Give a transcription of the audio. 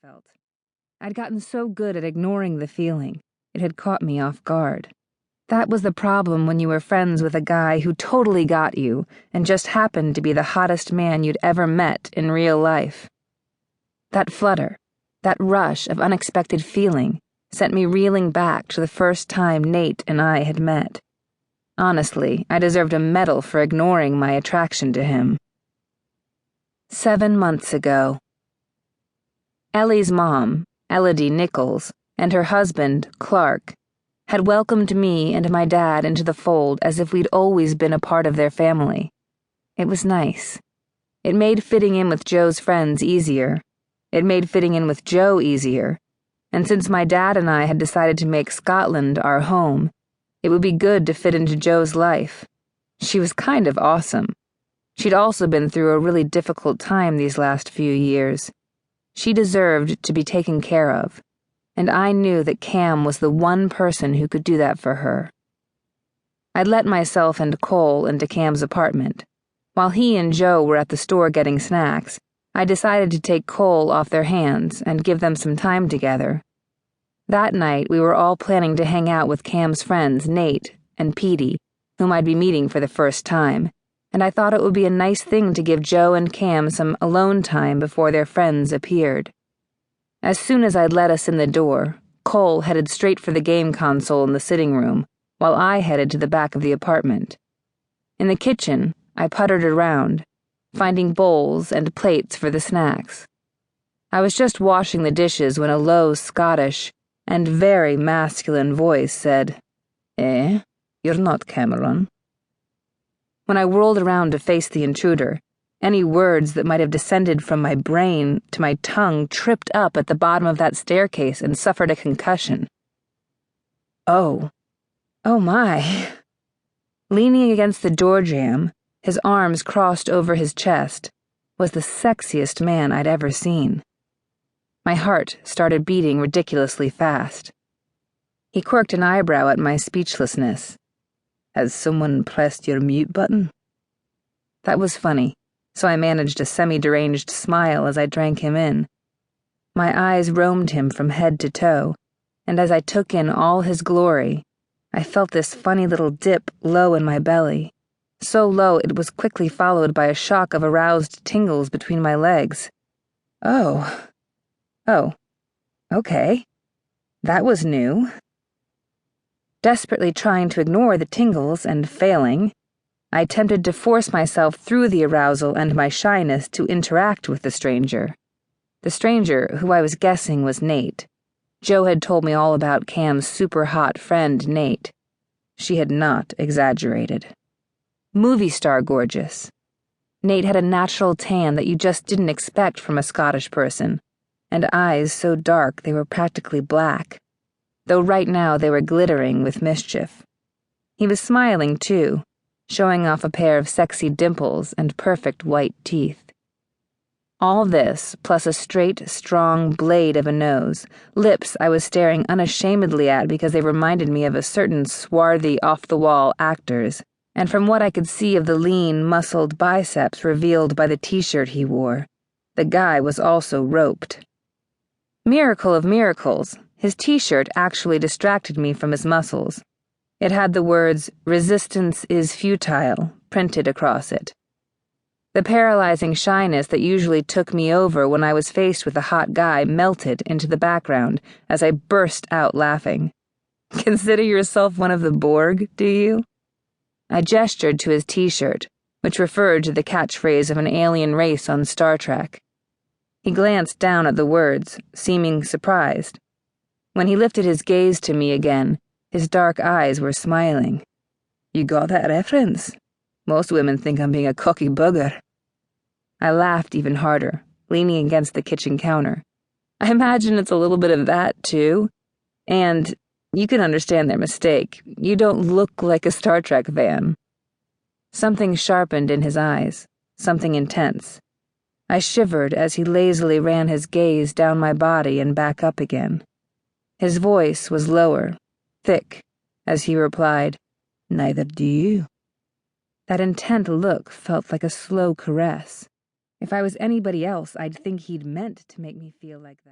felt. I'd gotten so good at ignoring the feeling, it had caught me off guard. That was the problem when you were friends with a guy who totally got you and just happened to be the hottest man you'd ever met in real life. That flutter, that rush of unexpected feeling, sent me reeling back to the first time Nate and I had met. Honestly, I deserved a medal for ignoring my attraction to him. 7 months ago. Ellie's mom, Elodie Nichols, and her husband, Clark, had welcomed me and my dad into the fold as if we'd always been a part of their family. It was nice. It made fitting in with Joe's friends easier. It made fitting in with Joe easier. And since my dad and I had decided to make Scotland our home, it would be good to fit into Joe's life. She was kind of awesome. She'd also been through a really difficult time these last few years. She deserved to be taken care of, and I knew that Cam was the one person who could do that for her. I'd let myself and Cole into Cam's apartment. While he and Joe were at the store getting snacks, I decided to take Cole off their hands and give them some time together. That night, we were all planning to hang out with Cam's friends, Nate and Petey, whom I'd be meeting for the first time, and I thought it would be a nice thing to give Joe and Cam some alone time before their friends appeared. As soon as I'd let us in the door, Cole headed straight for the game console in the sitting room, while I headed to the back of the apartment. In the kitchen, I puttered around, finding bowls and plates for the snacks. I was just washing the dishes when a low Scottish and very masculine voice said, "Eh, you're not Cameron." When I whirled around to face the intruder, any words that might have descended from my brain to my tongue tripped up at the bottom of that staircase and suffered a concussion. Oh my. Leaning against the door jamb, his arms crossed over his chest, was the sexiest man I'd ever seen. My heart started beating ridiculously fast. He quirked an eyebrow at my speechlessness. "Has someone pressed your mute button?" That was funny, so I managed a semi-deranged smile as I drank him in. My eyes roamed him from head to toe, and as I took in all his glory, I felt this funny little dip low in my belly, so low it was quickly followed by a shock of aroused tingles between my legs. Oh, okay. That was new. Desperately trying to ignore the tingles and failing, I attempted to force myself through the arousal and my shyness to interact with the stranger. The stranger, who I was guessing was Nate. Joe had told me all about Cam's super hot friend, Nate. She had not exaggerated. Movie star gorgeous. Nate had a natural tan that you just didn't expect from a Scottish person, and eyes so dark they were practically black, though right now they were glittering with mischief. He was smiling, too, showing off a pair of sexy dimples and perfect white teeth. All this, plus a straight, strong blade of a nose, lips I was staring unashamedly at because they reminded me of a certain swarthy, off-the-wall actors, and from what I could see of the lean, muscled biceps revealed by the t-shirt he wore, the guy was also roped. Miracle of miracles, his t-shirt actually distracted me from his muscles. It had the words, "Resistance is futile," printed across it. The paralyzing shyness that usually took me over when I was faced with a hot guy melted into the background as I burst out laughing. "Consider yourself one of the Borg, do you?" I gestured to his t-shirt, which referred to the catchphrase of an alien race on Star Trek. He glanced down at the words, seeming surprised. When he lifted his gaze to me again, his dark eyes were smiling. "You got that reference? Most women think I'm being a cocky bugger." I laughed even harder, leaning against the kitchen counter. I imagine it's a little bit of that, too. And you can understand their mistake. You don't look like a Star Trek fan. Something sharpened in his eyes, something intense. I shivered as he lazily ran his gaze down my body and back up again. His voice was lower, thick, as he replied, "Neither do you." That intent look felt like a slow caress. If I was anybody else, I'd think he'd meant to make me feel like that.